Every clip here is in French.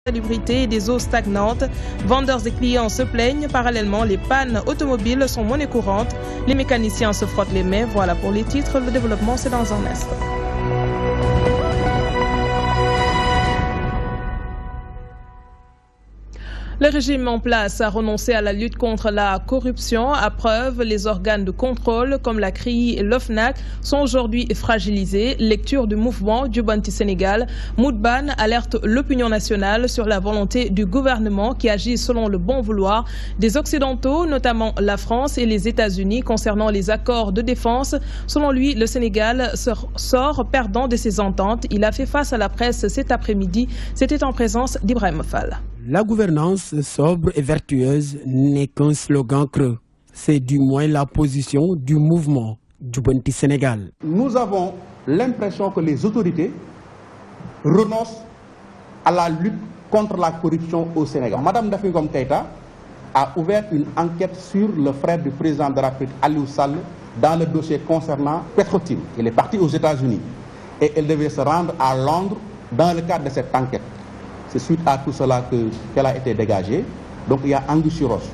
Salubrité et des eaux stagnantes. Vendeurs et clients se plaignent. Parallèlement, les pannes automobiles sont monnaie courante. Les mécaniciens se frottent les mains. Voilà pour les titres. Le développement, c'est dans un instant. Le régime en place a renoncé à la lutte contre la corruption. À preuve, les organes de contrôle comme la CRI et l'OFNAC sont aujourd'hui fragilisés. Lecture du mouvement Jubanti Sénégal. Moudban alerte l'opinion nationale sur la volonté du gouvernement qui agit selon le bon vouloir des Occidentaux, notamment la France et les États-Unis, concernant les accords de défense. Selon lui, le Sénégal sort perdant de ces ententes. Il a fait face à la presse cet après-midi. C'était en présence d'Ibrahim Fall. La gouvernance sobre et vertueuse n'est qu'un slogan creux. C'est du moins la position du mouvement Jubanti Sénégal. Nous avons l'impression que les autorités renoncent à la lutte contre la corruption au Sénégal. Madame Nafi Ngom Keïta a ouvert une enquête sur le frère du président de la République, Aliou Sall, dans le dossier concernant Petrotim. Elle est partie aux États-Unis et elle devait se rendre à Londres dans le cadre de cette enquête. C'est suite à tout cela qu'elle a été dégagée. Donc il y a anguille sur roche.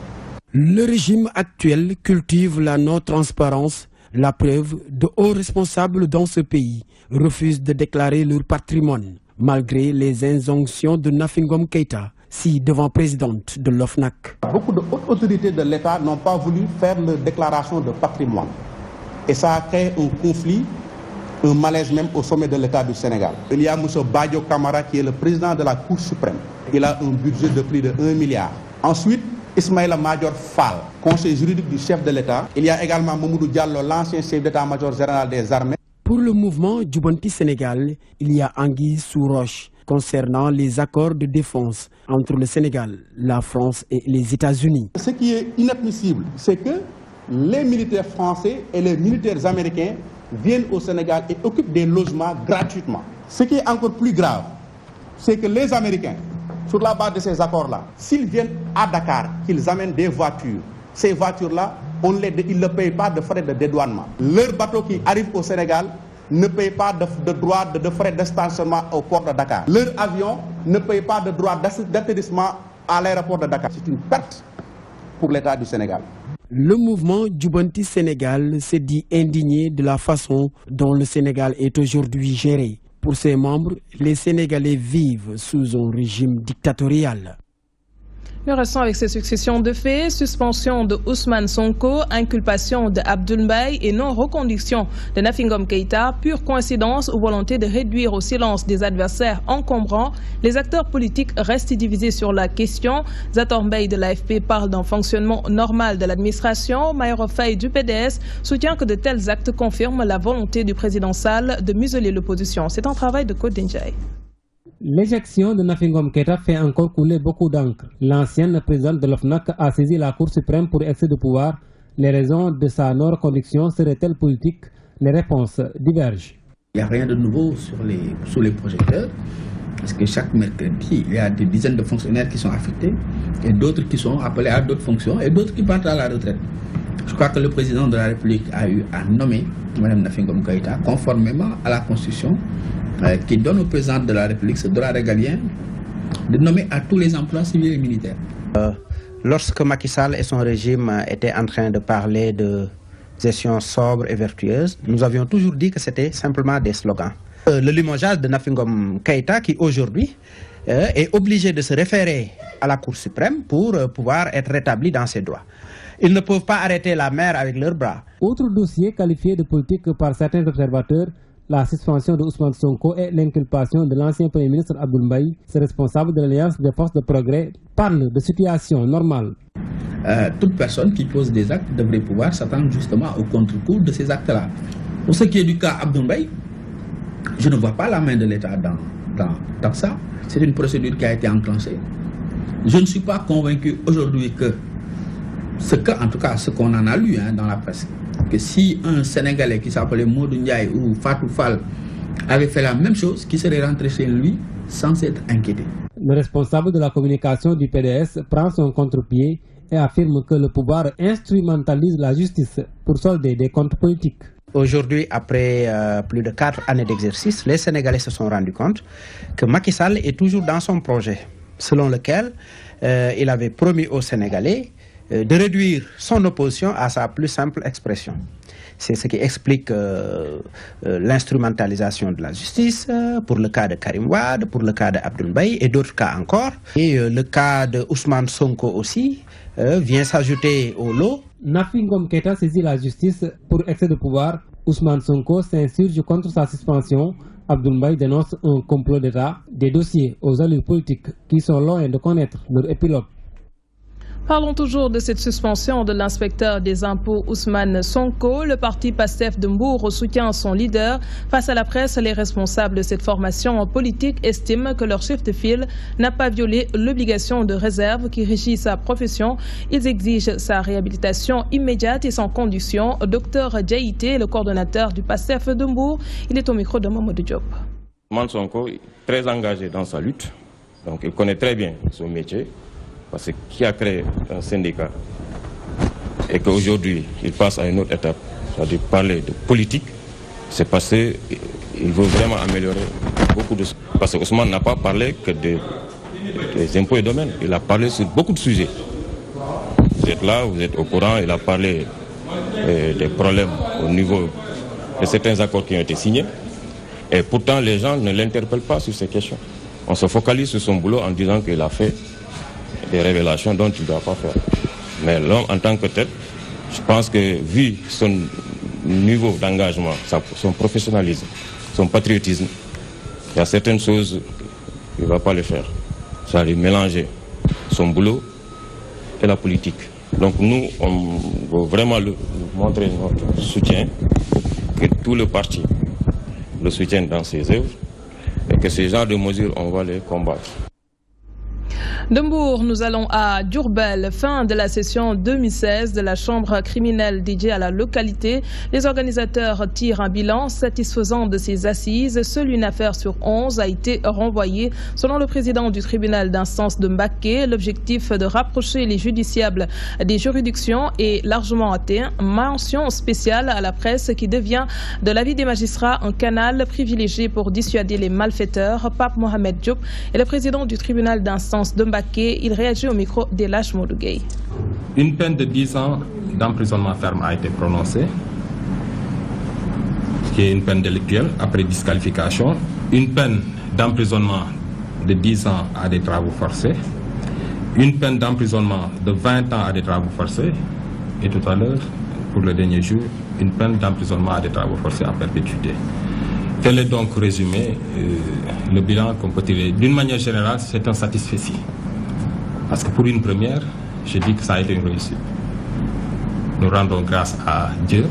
Le régime actuel cultive la non-transparence. La preuve, de hauts responsables dans ce pays refusent de déclarer leur patrimoine, malgré les injonctions de Nafi Ngom Keïta, si devant présidente de l'OFNAC. Beaucoup de hautes autorités de l'État n'ont pas voulu faire leur déclaration de patrimoine. Et ça a créé un conflit, un malaise même au sommet de l'État du Sénégal. Il y a M. Badio Camara qui est le président de la Cour suprême. Il a un budget de plus de 1 milliard. Ensuite, Ismaïla Madior Fall, conseiller juridique du chef de l'État. Il y a également Mamoudou Diallo, l'ancien chef d'état-major général des armées. Pour le mouvement Jubanti Sénégal, il y a anguille sous roche concernant les accords de défense entre le Sénégal, la France et les États-Unis. Ce qui est inadmissible, c'est que les militaires français et les militaires américains viennent au Sénégal et occupent des logements gratuitement. Ce qui est encore plus grave, c'est que les Américains, sur la base de ces accords-là, s'ils viennent à Dakar, qu'ils amènent des voitures, ces voitures-là, ils ne payent pas de frais de dédouanement. Leurs bateaux qui arrivent au Sénégal ne payent pas de droit de frais de stationnement au port de Dakar. Leurs avions ne payent pas de droit d'atterrissement à l'aéroport de Dakar. C'est une perte pour l'État du Sénégal. Le mouvement Jubanti Sénégal s'est dit indigné de la façon dont le Sénégal est aujourd'hui géré. Pour ses membres, les Sénégalais vivent sous un régime dictatorial. Nous restons avec ces successions de faits. Suspension de Ousmane Sonko, inculpation de Abdoul Mbaye et non-reconduction de Nafi Ngom Keïta. Pure coïncidence ou volonté de réduire au silence des adversaires encombrants. Les acteurs politiques restent divisés sur la question. Zator Mbaye de l'AFP parle d'un fonctionnement normal de l'administration. Mayoro Faye du PDS soutient que de tels actes confirment la volonté du président Sall de museler l'opposition. C'est un travail de Côte d'Injaï. L'éjection de Nafi Ngom Keïta fait encore couler beaucoup d'encre. L'ancienne présidente de l'OFNAC a saisi la Cour suprême pour excès de pouvoir. Les raisons de sa non-reconduction seraient-elles politiques? Les réponses divergent. Il n'y a rien de nouveau sous les projecteurs, parce que chaque mercredi, il y a des dizaines de fonctionnaires qui sont affectés, et d'autres qui sont appelés à d'autres fonctions, et d'autres qui partent à la retraite. Je crois que le président de la République a eu à nommer Mme Nafi Ngom Keïta conformément à la Constitution, qui donne au président de la République ce droit régalien de nommer à tous les emplois civils et militaires. Lorsque Macky Sall et son régime étaient en train de parler de gestion sobre et vertueuse, nous avions toujours dit que c'était simplement des slogans. Le limogeage de Nafi Ngom Keïta qui aujourd'hui est obligé de se référer à la Cour suprême pour pouvoir être rétabli dans ses droits. Ils ne peuvent pas arrêter la mer avec leurs bras. Autre dossier qualifié de politique par certains observateurs, la suspension de Ousmane Sonko et l'inculpation de l'ancien Premier ministre Abdoul Mbaye, ce responsable de l'Alliance des forces de progrès, parle de situation normale. Toute personne qui pose des actes devrait pouvoir s'attendre justement au contre-coup de ces actes-là. Pour ce qui est du cas Abdoul Mbaye, je ne vois pas la main de l'État dans ça. C'est une procédure qui a été enclenchée. Je ne suis pas convaincu aujourd'hui que en tout cas ce qu'on en a lu dans la presse, que si un Sénégalais qui s'appelait Modou Ndiaye ou Fatou Fall avait fait la même chose, qui serait rentré chez lui sans s'être inquiété. Le responsable de la communication du PDS prend son contre-pied et affirme que le pouvoir instrumentalise la justice pour solder des comptes politiques. Aujourd'hui, après plus de 4 années d'exercice, les Sénégalais se sont rendus compte que Macky Sall est toujours dans son projet. selon lequel il avait promis aux Sénégalais de réduire son opposition à sa plus simple expression. C'est ce qui explique l'instrumentalisation de la justice pour le cas de Karim Wade, pour le cas d'Abdoul Mbaye et d'autres cas encore. Et le cas de Ousmane Sonko aussi vient s'ajouter au lot. Nafi Ngom Keïta saisit la justice pour excès de pouvoir. Ousmane Sonko s'insurge contre sa suspension. Abdoul Mbaye dénonce un complot d'État. Des dossiers aux allures politiques qui sont loin de connaître leur épilogue. Parlons toujours de cette suspension de l'inspecteur des impôts Ousmane Sonko. Le parti PASTEF de Mbour soutient son leader. Face à la presse, les responsables de cette formation politique estiment que leur chef de file n'a pas violé l'obligation de réserve qui régit sa profession. Ils exigent sa réhabilitation immédiate et sans condition. Dr Diaïté, le coordonnateur du PASTEF de Mbour, il est au micro de Mamadou Diop. Ousmane Sonko est très engagé dans sa lutte, donc il connaît très bien son métier. Parce que qui a créé un syndicat et qu'aujourd'hui il passe à une autre étape, c'est-à-dire parler de politique, c'est parce qu'il veut vraiment améliorer beaucoup de choses. Parce que Ousmane n'a pas parlé que des impôts et domaines, il a parlé sur beaucoup de sujets. Vous êtes là, vous êtes au courant, il a parlé des problèmes au niveau de certains accords qui ont été signés. Et pourtant les gens ne l'interpellent pas sur ces questions. On se focalise sur son boulot en disant qu'il a fait des révélations dont il ne doit pas faire. Mais l'homme en tant que tel, je pense que vu son niveau d'engagement, son professionnalisme, son patriotisme, il y a certaines choses, il ne va pas les faire. Ça va mélanger son boulot et la politique. Donc nous, on veut vraiment lui montrer notre soutien, que tout le parti le soutienne dans ses œuvres et que ces genres de mesures, on va les combattre. De Mbour, nous allons à Diourbel. Fin de la session 2016 de la chambre criminelle dédiée à la localité. Les organisateurs tirent un bilan satisfaisant de ces assises. Seule une affaire sur 11 a été renvoyée. Selon le président du tribunal d'instance de Mbacké, l'objectif de rapprocher les justiciables des juridictions est largement atteint. Mention spéciale à la presse qui devient, de l'avis des magistrats, un canal privilégié pour dissuader les malfaiteurs. Pape Mohamed Diop est le président du tribunal d'instance de Mbacké. Il réagit au micro d'Elash Modougay. Une peine de 10 ans d'emprisonnement ferme a été prononcée, qui est une peine délictuelle après disqualification. Une peine d'emprisonnement de 10 ans à des travaux forcés. Une peine d'emprisonnement de 20 ans à des travaux forcés. Et tout à l'heure, pour le dernier jour, une peine d'emprisonnement à des travaux forcés à perpétuité. Tel est donc résumé le bilan qu'on peut tirer. D'une manière générale, c'est un satisfecit. Parce que pour une première, je dis que ça a été une réussite. Nous rendons grâce à Dieu.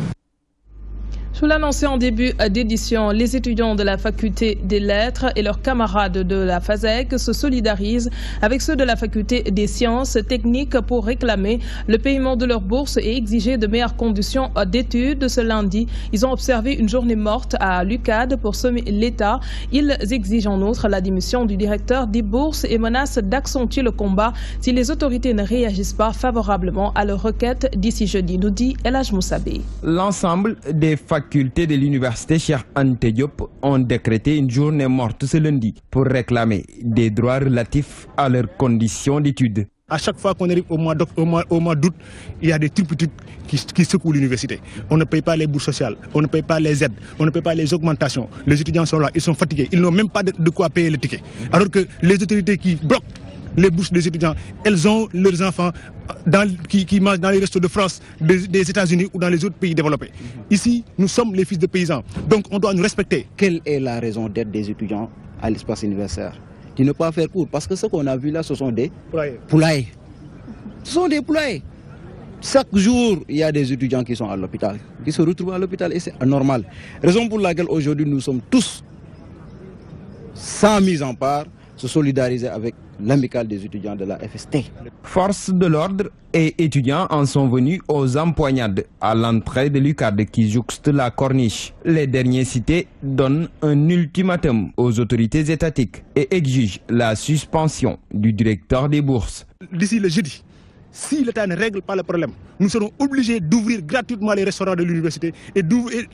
Je vous l'annonçais en début d'édition, les étudiants de la faculté des lettres et leurs camarades de la FASEG se solidarisent avec ceux de la faculté des sciences techniques pour réclamer le paiement de leur bourse et exiger de meilleures conditions d'études. Ce lundi, ils ont observé une journée morte à l'UCAD pour semer l'État. Ils exigent en outre la démission du directeur des bourses et menacent d'accentuer le combat si les autorités ne réagissent pas favorablement à leur requête d'ici jeudi, nous dit Elhaj Moussabé. L'ensemble des facultés de l'université Cheikh Anta Diop ont décrété une journée morte ce lundi pour réclamer des droits relatifs à leurs conditions d'études. À chaque fois qu'on arrive au mois d'août, il y a des turpitudes qui secouent l'université. On ne paye pas les bourses sociales, on ne paye pas les aides, on ne paye pas les augmentations. Les étudiants sont là, ils sont fatigués, ils n'ont même pas de quoi payer le ticket. Alors que les autorités qui bloquent les bourses des étudiants, elles ont leurs enfants qui mangent dans les restos de France, des États-Unis ou dans les autres pays développés. Ici, nous sommes les fils de paysans, donc on doit nous respecter. Quelle est la raison d'être des étudiants à l'espace universitaire? De ne pas faire cours, parce que ce qu'on a vu là, ce sont des poulaillers. Ce sont des poulaillers. Chaque jour, il y a des étudiants qui sont à l'hôpital, qui se retrouvent à l'hôpital et c'est anormal. Raison pour laquelle aujourd'hui nous sommes tous, sans mise en part, se solidariser avec l'amicale des étudiants de la FST. Forces de l'ordre et étudiants en sont venus aux empoignades à l'entrée de l'UCAD qui jouxte la corniche. Les derniers cités donnent un ultimatum aux autorités étatiques et exigent la suspension du directeur des bourses. D'ici le jeudi, si l'État ne règle pas le problème, nous serons obligés d'ouvrir gratuitement les restaurants de l'université et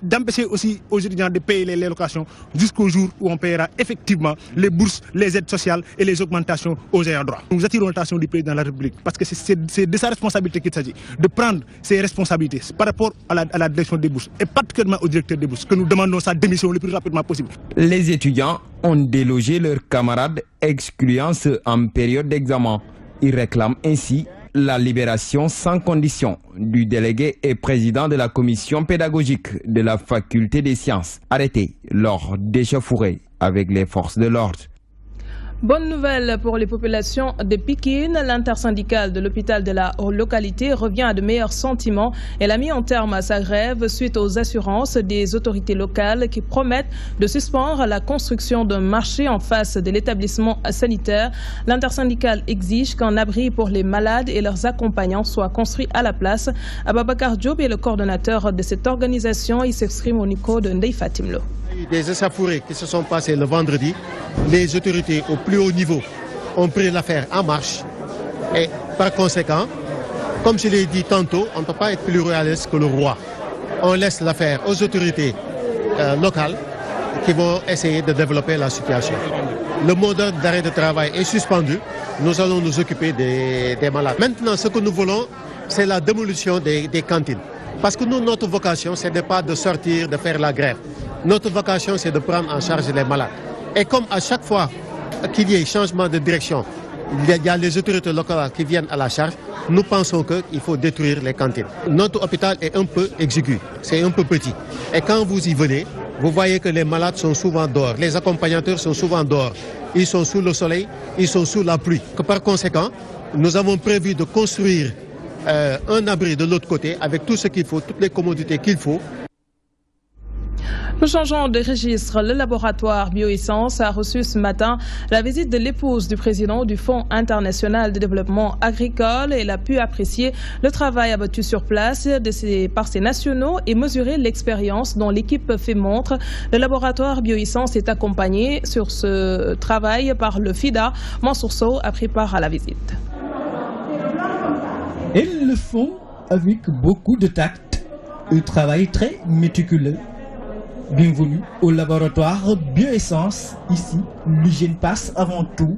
d'empêcher aussi aux étudiants de payer les locations jusqu'au jour où on paiera effectivement les bourses, les aides sociales et les augmentations aux ayants droit. Nous attirons l'attention du président de la République parce que c'est de sa responsabilité qu'il s'agit, de prendre ses responsabilités par rapport à la direction des bourses et particulièrement au directeur des bourses, que nous demandons sa démission le plus rapidement possible. Les étudiants ont délogé leurs camarades, excluant ceux en période d'examen. Ils réclament ainsi la libération sans condition du délégué et président de la commission pédagogique de la faculté des sciences, arrêté lors d'échauffourées avec les forces de l'ordre. Bonne nouvelle pour les populations de Pikine. L'intersyndicale de l'hôpital de la localité revient à de meilleurs sentiments. Elle a mis en terme à sa grève suite aux assurances des autorités locales qui promettent de suspendre la construction d'un marché en face de l'établissement sanitaire. L'intersyndicale exige qu'un abri pour les malades et leurs accompagnants soit construit à la place. Ababakar Diop est le coordonnateur de cette organisation. Il s'exprime au micro de Ndeye Fatimlo. Des échauffourées qui se sont passées le vendredi, les autorités au plus haut niveau ont pris l'affaire en marche et par conséquent, comme je l'ai dit tantôt, on ne peut pas être plus royaliste que le roi. On laisse l'affaire aux autorités locales qui vont essayer de développer la situation. Le mot d'arrêt de travail est suspendu, nous allons nous occuper des malades. Maintenant, ce que nous voulons, c'est la démolition des cantines. Parce que nous, notre vocation, ce n'est pas de sortir, de faire la grève. Notre vocation, c'est de prendre en charge les malades. Et comme à chaque fois qu'il y ait changement de direction, il y a les autorités locales qui viennent à la charge, nous pensons qu'il faut détruire les cantines. Notre hôpital est un peu exigu, c'est un peu petit. Et quand vous y venez, vous voyez que les malades sont souvent dehors, les accompagnateurs sont souvent dehors. Ils sont sous le soleil, ils sont sous la pluie. Par conséquent, nous avons prévu de construire un abri de l'autre côté avec tout ce qu'il faut, toutes les commodités qu'il faut. Nous changeons de registre. Le laboratoire Bioessence a reçu ce matin la visite de l'épouse du président du Fonds international de développement agricole. Elle a pu apprécier le travail abattu sur place par ses nationaux et mesurer l'expérience dont l'équipe fait montre. Le laboratoire Bioessence est accompagné sur ce travail par le FIDA. Mansour Sow a pris part à la visite. Elles le font avec beaucoup de tact. Un travail très méticuleux. Bienvenue au laboratoire Bioessence. Ici, l'hygiène passe avant tout.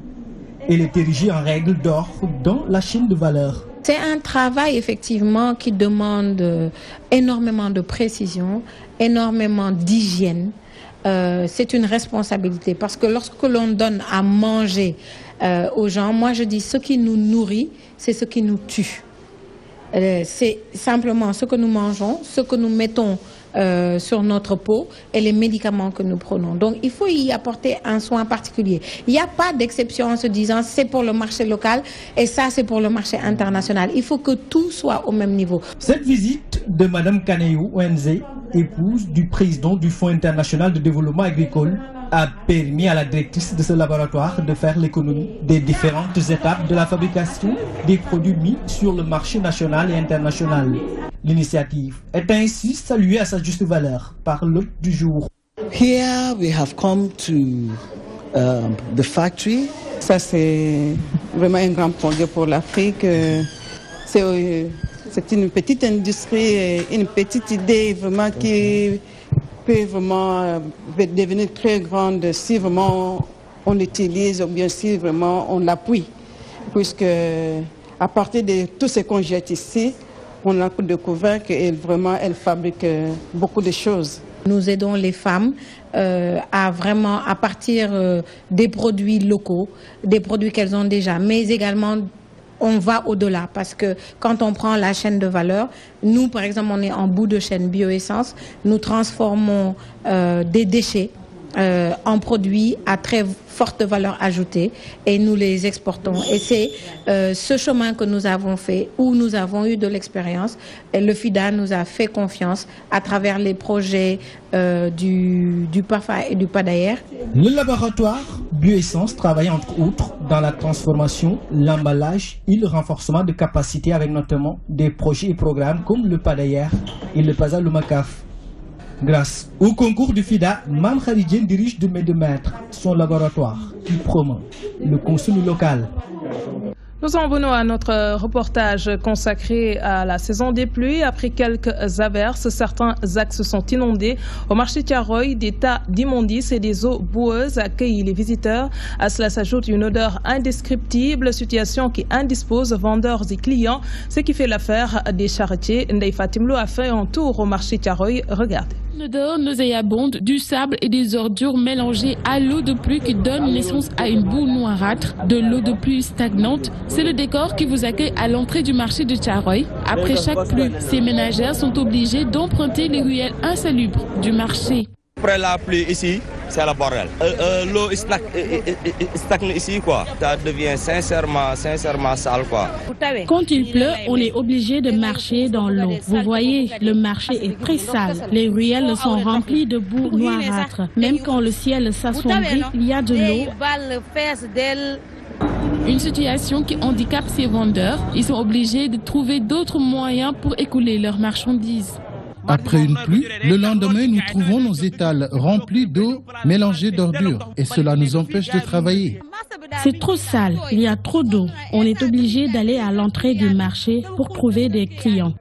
Elle est érigée en règle d'or dans la chaîne de valeur. C'est un travail effectivement qui demande énormément de précision, énormément d'hygiène. C'est une responsabilité parce que lorsque l'on donne à manger aux gens, moi je dis ce qui nous nourrit, c'est ce qui nous tue. C'est simplement ce que nous mangeons, ce que nous mettons sur notre peau et les médicaments que nous prenons. Donc il faut y apporter un soin particulier. Il n'y a pas d'exception en se disant c'est pour le marché local et ça c'est pour le marché international. Il faut que tout soit au même niveau. Cette visite de Mme Kaneyou Wenze, épouse du président du Fonds international de développement agricole, a permis à la directrice de ce laboratoire de faire l'économie des différentes étapes de la fabrication des produits mis sur le marché national et international. L'initiative est ainsi saluée à sa juste valeur par l'hôte du jour. Here we have come to the factory. Ça c'est vraiment un grand progrès pour l'Afrique. C'est une petite industrie, une petite idée vraiment qui peut vraiment devenir très grande si vraiment on l'utilise ou bien si vraiment on l'appuie. Puisque à partir de tout ce qu'on jette ici, on a découvert qu'elle fabrique beaucoup de choses. Nous aidons les femmes à partir des produits locaux, des produits qu'elles ont déjà, mais également on va au-delà parce que quand on prend la chaîne de valeur, nous par exemple on est en bout de chaîne Bioessence, nous transformons des déchets en produits à très forte valeur ajoutée et nous les exportons. Et c'est ce chemin que nous avons fait, où nous avons eu de l'expérience. Et le FIDA nous a fait confiance à travers les projets du PAFA et du PADAER. Le laboratoire Bioessence travaille entre autres dans la transformation, l'emballage et le renforcement de capacités avec notamment des projets et programmes comme le PADAER et le PASA Lumacaf. Grâce au concours du FIDA, Mam Kharidjen dirige de main de maître son laboratoire qui promeut le consommé local. Nous en venons à notre reportage consacré à la saison des pluies. Après quelques averses, certains axes sont inondés. Au marché Thiaroye, des tas d'immondices et des eaux boueuses accueillent les visiteurs. À cela s'ajoute une odeur indescriptible, situation qui indispose vendeurs et clients, ce qui fait l'affaire des charretiers. Ndeye Fatimlo a fait un tour au marché Thiaroye. Regardez. Une odeur nauséabonde, du sable et des ordures mélangées à l'eau de pluie qui donne naissance à une boue noirâtre, de l'eau de pluie stagnante. C'est le décor qui vous accueille à l'entrée du marché de Thiaroye. Après chaque pluie, ces ménagères sont obligées d'emprunter les ruelles insalubres du marché. Après la pluie ici, c'est le bordel. L'eau stagne ici, quoi. Ça devient sincèrement sale, quoi. Quand il pleut, on est obligé de marcher dans l'eau. Vous voyez, le marché est très sale. Les ruelles sont remplies de boue noirâtre. Même quand le ciel s'assombrit, il y a de l'eau. Une situation qui handicape ces vendeurs. Ils sont obligés de trouver d'autres moyens pour écouler leurs marchandises. Après une pluie, le lendemain, nous trouvons nos étals remplis d'eau mélangée d'ordures et cela nous empêche de travailler. C'est trop sale, il y a trop d'eau. On est obligé d'aller à l'entrée du marché pour trouver des clients.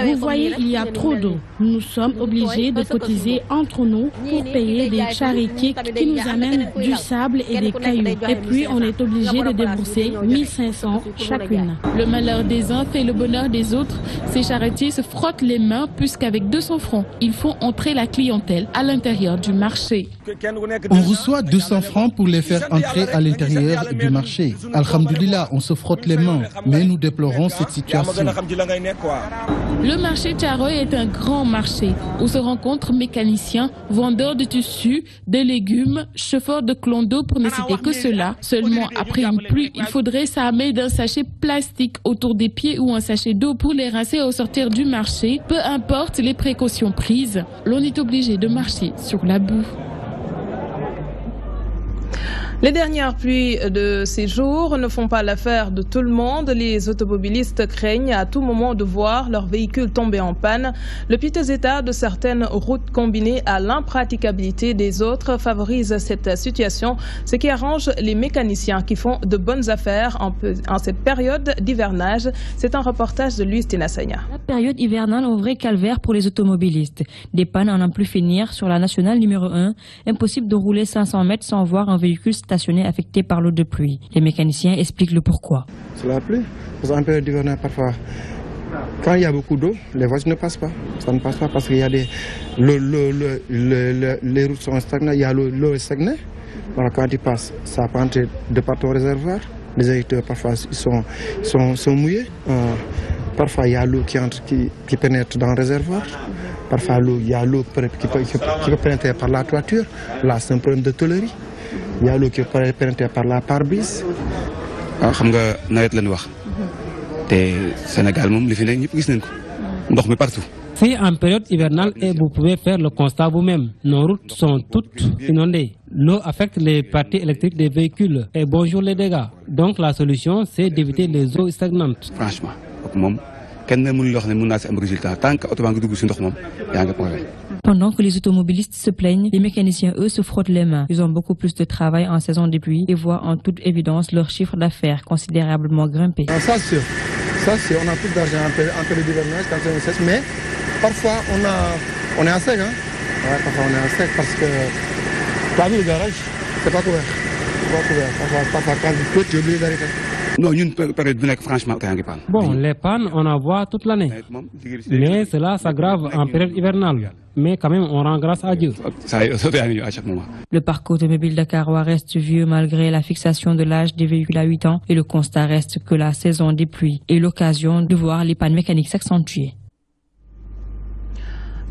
Vous voyez, il y a trop d'eau. Nous sommes obligés de cotiser entre nous pour payer des charretiers qui nous amènent du sable et des cailloux. Et puis, on est obligé de débourser 1500 chacune. Le malheur des uns fait le bonheur des autres. Ces charretiers se frottent les mains puisqu'avec 200 francs, ils font entrer la clientèle à l'intérieur du marché. On reçoit 200 francs pour les faire entrer à l'intérieur du marché. Alhamdoulilah, on se frotte les mains, mais nous déplorons cette situation. Le marché Thiaroye est un grand marché où se rencontrent mécaniciens, vendeurs de tissus, de légumes, chauffeurs de clando pour ne citer que cela. Seulement après une pluie, il faudrait s'armer d'un sachet plastique autour des pieds ou un sachet d'eau pour les rincer au sortir du marché. Peu importe les précautions prises, l'on est obligé de marcher sur la boue. Les dernières pluies de ces jours ne font pas l'affaire de tout le monde. Les automobilistes craignent à tout moment de voir leur véhicule tomber en panne. Le piteux état de certaines routes combiné à l'impraticabilité des autres favorise cette situation, ce qui arrange les mécaniciens qui font de bonnes affaires en cette période d'hivernage. C'est un reportage de Louis Tinasanya. La période hivernale est un vrai calvaire pour les automobilistes. Des pannes à n'en plus finir sur la nationale numéro 1. Impossible de rouler 500 mètres sans voir un véhicule stationné affecté par l'eau de pluie. Les mécaniciens expliquent le pourquoi. C'est la pluie. En période d'hivernage, parfois, quand il y a beaucoup d'eau, les voitures ne passent pas. Ça ne passe pas parce qu'il y a des... les routes sont stagnées, il y a l'eau est stagnée. Voilà, quand il passe, ça peut entrer de partout au réservoir. Les électeurs, parfois, sont mouillés. Parfois, il y a l'eau qui pénètre dans le réservoir. Parfois, il y a l'eau qui peut pénétrer par la toiture. Là, c'est un problème de tôlerie. Il y a l'eau qui peut pénétrer par la pare-brise. xam nga nawet lañ wax te Sénégal moom li fi nekk ñëpp gis nañ ko ndox mi partout. C'est en période hivernale et vous pouvez faire le constat vous-même. Nos routes sont toutes inondées. L'eau affecte les parties électriques des véhicules et bonjour les dégâts. Donc la solution, c'est d'éviter les eaux stagnantes. Franchement, moom kenn mënul wax ne mën naa si am résultat tant que oto baa ngi dugg si ndox moom yaa ngi problème. Pendant que les automobilistes se plaignent, les mécaniciens, eux, se frottent les mains. Ils ont beaucoup plus de travail en saison des pluies et voient en toute évidence leur chiffre d'affaires considérablement grimper. Ça, c'est sûr. Ça, c'est, on a plus d'argent en période d'hivernage quand on cesse, mais parfois, on est à sec. Hein? Ouais, parfois, on est à sec parce que, t'as vu le garage, c'est pas couvert. C'est pas couvert. Parfois, quand il pleut, tu es obligé d'arrêter. Non, une période bu nekk franchement oto yaa ngi panne. Bon, les pannes, on en voit toute l'année. Mais cela s'aggrave en période hivernale. Mais quand même, on rend grâce à Dieu. À chaque moment. Le parc automobile dakarois reste vieux malgré la fixation de l'âge des véhicules à 8 ans. Et le constat reste que la saison des pluies est l'occasion de voir les pannes mécaniques s'accentuer.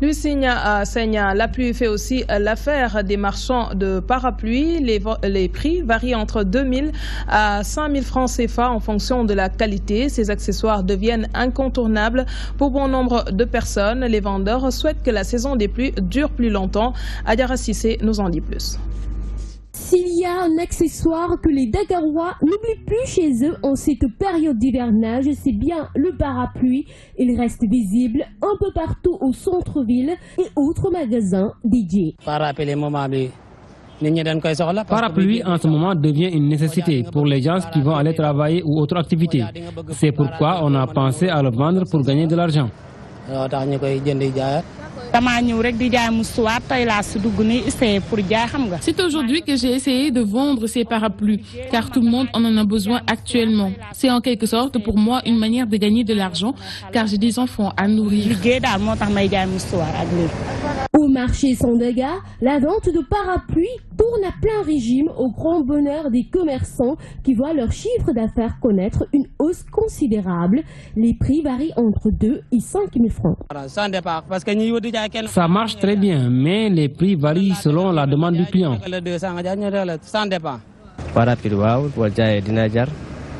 Lucinia Senya, la pluie fait aussi l'affaire des marchands de parapluies. Les prix varient entre 2000 à 5000 francs CFA en fonction de la qualité. Ces accessoires deviennent incontournables pour bon nombre de personnes. Les vendeurs souhaitent que la saison des pluies dure plus longtemps. Adiara Sissé nous en dit plus. S'il y a un accessoire que les Dakarois n'oublient plus chez eux en cette période d'hivernage, c'est bien le parapluie. Il reste visible un peu partout au centre-ville et autres magasins dédiés. Parapluie, Parapluie en ce moment devient une nécessité pour les gens qui vont aller travailler ou autre activité. C'est pourquoi on a pensé à le vendre pour gagner de l'argent. C'est aujourd'hui que j'ai essayé de vendre ces parapluies, car tout le monde en a besoin actuellement. C'est en quelque sorte pour moi une manière de gagner de l'argent, car j'ai des enfants à nourrir. Au marché Sandaga, la vente de parapluies tourne à plein régime au grand bonheur des commerçants qui voient leur chiffre d'affaires connaître une hausse considérable. Les prix varient entre 2 et 5 000 francs. Ça marche très bien, mais les prix varient selon la demande du client.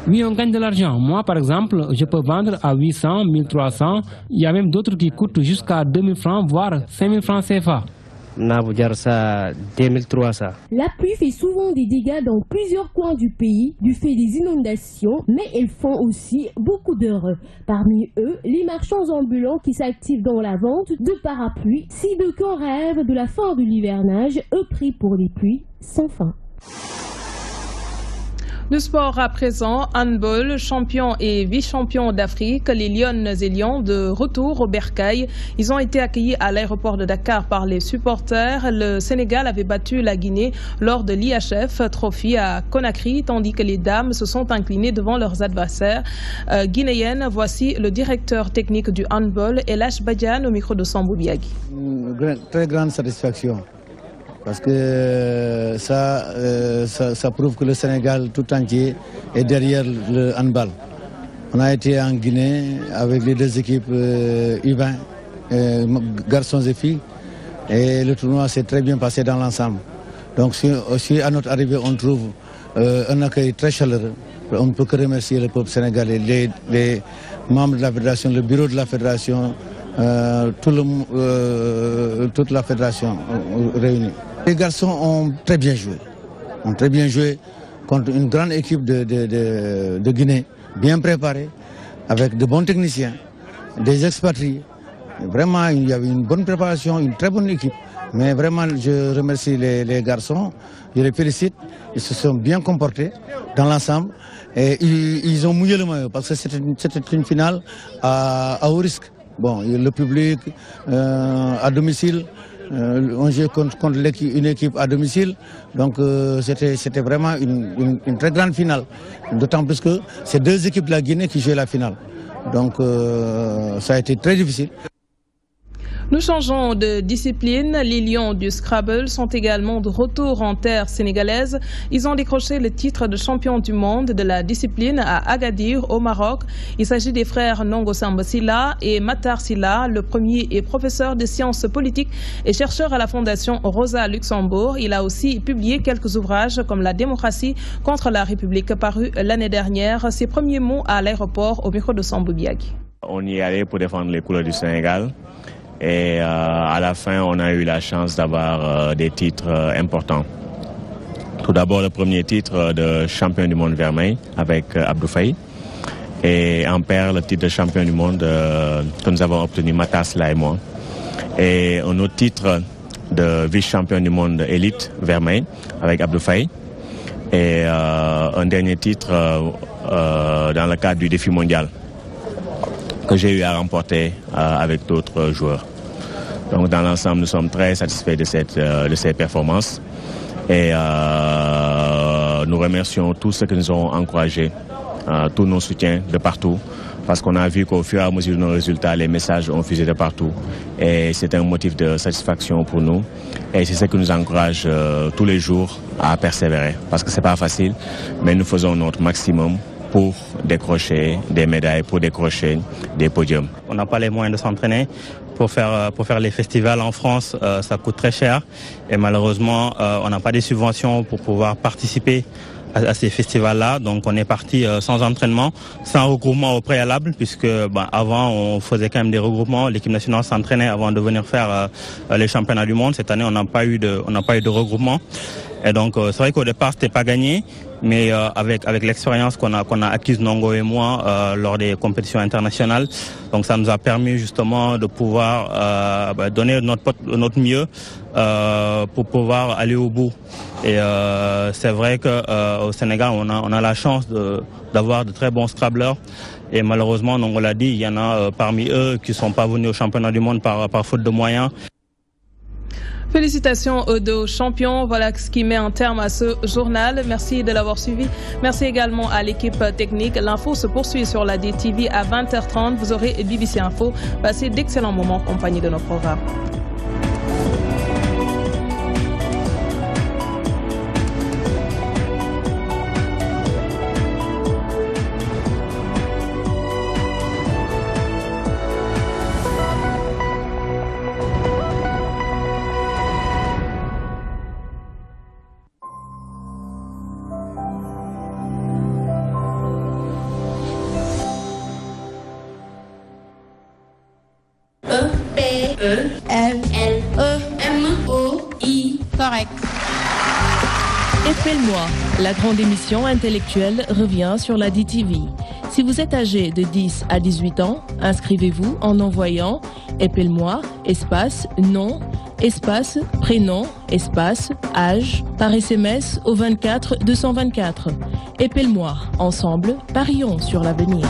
Oui, on gagne de l'argent. Moi, par exemple, je peux vendre à 800, 1300. Il y a même d'autres qui coûtent jusqu'à 2000 francs, voire 5000 francs CFA. La pluie fait souvent des dégâts dans plusieurs coins du pays du fait des inondations, mais elles font aussi beaucoup d'heureux. Parmi eux, les marchands ambulants qui s'activent dans la vente de parapluies. Si d'aucuns rêvent de la fin de l'hivernage, eux prient pour les pluies sans fin. Le sport à présent, handball, champion et vice-champion d'Afrique, les Lyonnes et Lions de retour au Bercail. Ils ont été accueillis à l'aéroport de Dakar par les supporters. Le Sénégal avait battu la Guinée lors de l'IHF Trophy à Conakry, tandis que les dames se sont inclinées devant leurs adversaires guinéennes. Voici le directeur technique du handball, Elash Badian, au micro de Sambou Biagui. Une très grande satisfaction. Parce que ça prouve que le Sénégal tout entier est derrière le handball. On a été en Guinée avec les deux équipes U20, garçons et filles, et le tournoi s'est très bien passé dans l'ensemble. Donc si à notre arrivée on trouve un accueil très chaleureux, on ne peut que remercier le peuple sénégalais, les membres de la fédération, le bureau de la fédération, toute la fédération réunie. Les garçons ont très bien joué contre une grande équipe de Guinée, bien préparée, avec de bons techniciens, des expatriés. Vraiment, il y avait une bonne préparation, une très bonne équipe. Mais vraiment, je remercie les garçons, je les félicite, ils se sont bien comportés dans l'ensemble et ils ont mouillé le maillot parce que c'était une finale à haut risque. Bon, le public à domicile, on joue contre une équipe à domicile, donc c'était vraiment une très grande finale. D'autant plus que c'est deux équipes de la Guinée qui jouaient la finale. Donc ça a été très difficile. Nous changeons de discipline. Les Lions du Scrabble sont également de retour en terre sénégalaise. Ils ont décroché le titre de champion du monde de la discipline à Agadir, au Maroc. Il s'agit des frères Nongo Samba Silla et Matar Silla. Le premier est professeur de sciences politiques et chercheur à la Fondation Rosa Luxembourg. Il a aussi publié quelques ouvrages comme La démocratie contre la République, paru l'année dernière. Ses premiers mots à l'aéroport au micro de Sambou Biagui. On y allait pour défendre les couleurs du Sénégal. Et à la fin, on a eu la chance d'avoir des titres importants. Tout d'abord, le premier titre de champion du monde Vermeil avec Abdou Faye. Et en paire, le titre de champion du monde que nous avons obtenu, Matar Silla et moi. Et un autre titre de vice-champion du monde élite Vermeil avec Abdou Faye. Et un dernier titre dans le cadre du défi mondial que j'ai eu à remporter avec d'autres joueurs. Donc dans l'ensemble, nous sommes très satisfaits de cette performance et nous remercions tous ceux qui nous ont encouragés, tous nos soutiens de partout, parce qu'on a vu qu'au fur et à mesure de nos résultats, les messages ont fusé de partout et c'est un motif de satisfaction pour nous et c'est ce qui nous encourage tous les jours à persévérer, parce que c'est pas facile, mais nous faisons notre maximum pour décrocher des médailles, pour décrocher des podiums. On n'a pas les moyens de s'entraîner. Pour faire les festivals en France, ça coûte très cher. Et malheureusement, on n'a pas des subventions pour pouvoir participer à ces festivals-là. Donc on est parti sans entraînement, sans regroupement au préalable, puisque avant on faisait quand même des regroupements. L'équipe nationale s'entraînait avant de venir faire les championnats du monde. Cette année, on n'a pas eu de regroupement. Et donc, c'est vrai qu'au départ, c'était pas gagné, mais avec l'expérience qu'on a acquise Nongo et moi lors des compétitions internationales, donc ça nous a permis justement de pouvoir donner notre mieux pour pouvoir aller au bout. Et c'est vrai qu'au Sénégal, on a la chance d'avoir de très bons scrabblers. Et malheureusement, on l'a dit, il y en a parmi eux qui ne sont pas venus au championnat du monde par faute de moyens. Félicitations aux deux champions. Voilà ce qui met un terme à ce journal. Merci de l'avoir suivi. Merci également à l'équipe technique. L'info se poursuit sur la DTV à 20h30. Vous aurez BBC Info. Passez d'excellents moments en compagnie de nos programmes. E-L-E-M-O-I. Correct. Appelle-moi. La grande émission intellectuelle revient sur la DTV. Si vous êtes âgé de 10 à 18 ans, inscrivez-vous en envoyant Appelle-moi, espace, nom, espace, prénom, espace, âge, par SMS au 24 224. Appelle-moi. Ensemble, parions sur l'avenir.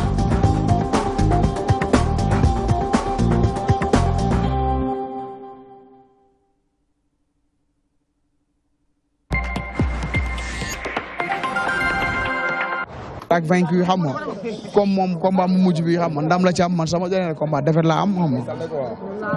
ak vaincu xam nga comme moom combat mu mujj bi xam nga ndam la ci am man sama dernier combat defet la am xam nga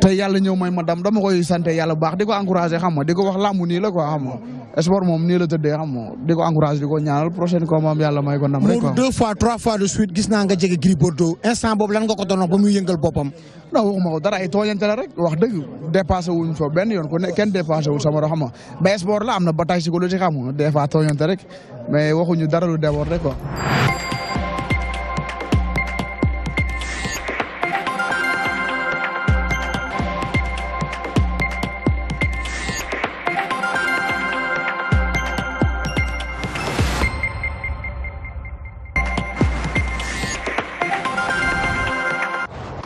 te yàlla ñëw may ma dam dama koy sant yàlla bu baax di ko encouragé xam nga di ko wax làmb nii la quoi xam nga sport moom nii la tëddee xam nga di ko encouragé di ko ñaanal prochaine combat am yàlla may ko ndam rek quoi. 2 fois 3 fois de suite gis naa nga jege Gris Bordeaux instant boobu lan nga ko doon wax ba muy yëngal boppam. non waxuma ko dara ay tooñante la rek wax dëgg dépassé wuñ fa benn yoon ku ne kenn dépassé wul sama xam nga ba sport la am na bataille psychologique xam nga des fois tooñante rek mais waxuñu dara lu débordé quoi.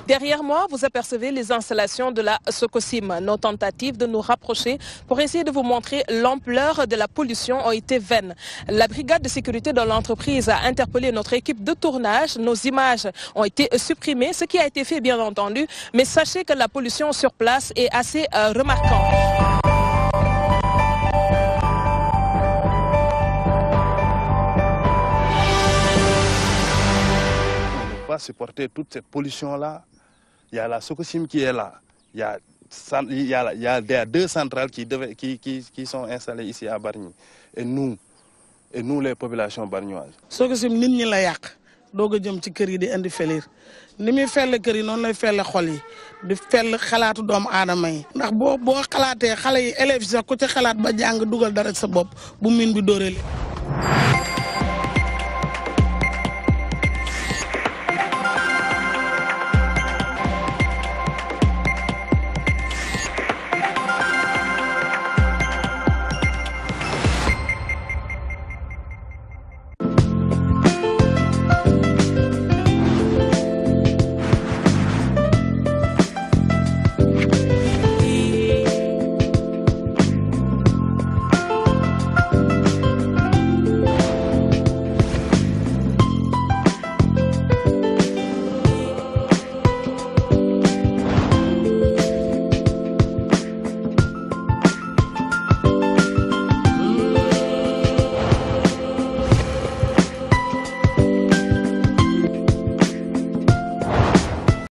Derrière moi, vous apercevez les installations de la Sococim. Nos tentatives de nous rapprocher pour essayer de vous montrer l'ampleur de la pollution ont été vaines. La brigade de sécurité de l'entreprise a interpellé notre équipe de tournage. Nos images ont été supprimées, ce qui a été fait bien entendu. Mais sachez que la pollution sur place est assez remarquante. On ne peut pas supporter toute cette pollution-là. Il y a la Sococim qui est là. Il y a 2 centrales qui sont installées ici à Bargny. Et nous les populations bargnoises. Sococim nit ñi la yàq doog a jëm ci kër yi di indi felir ni muy felle kër yi noonu lay felle xol yi di fell xalaatu doomu aadama yi ndax boo xalaatee xale yi élèves sax ku ci xalaat ba jàng dugal dara sa bopp bu min bi dóoree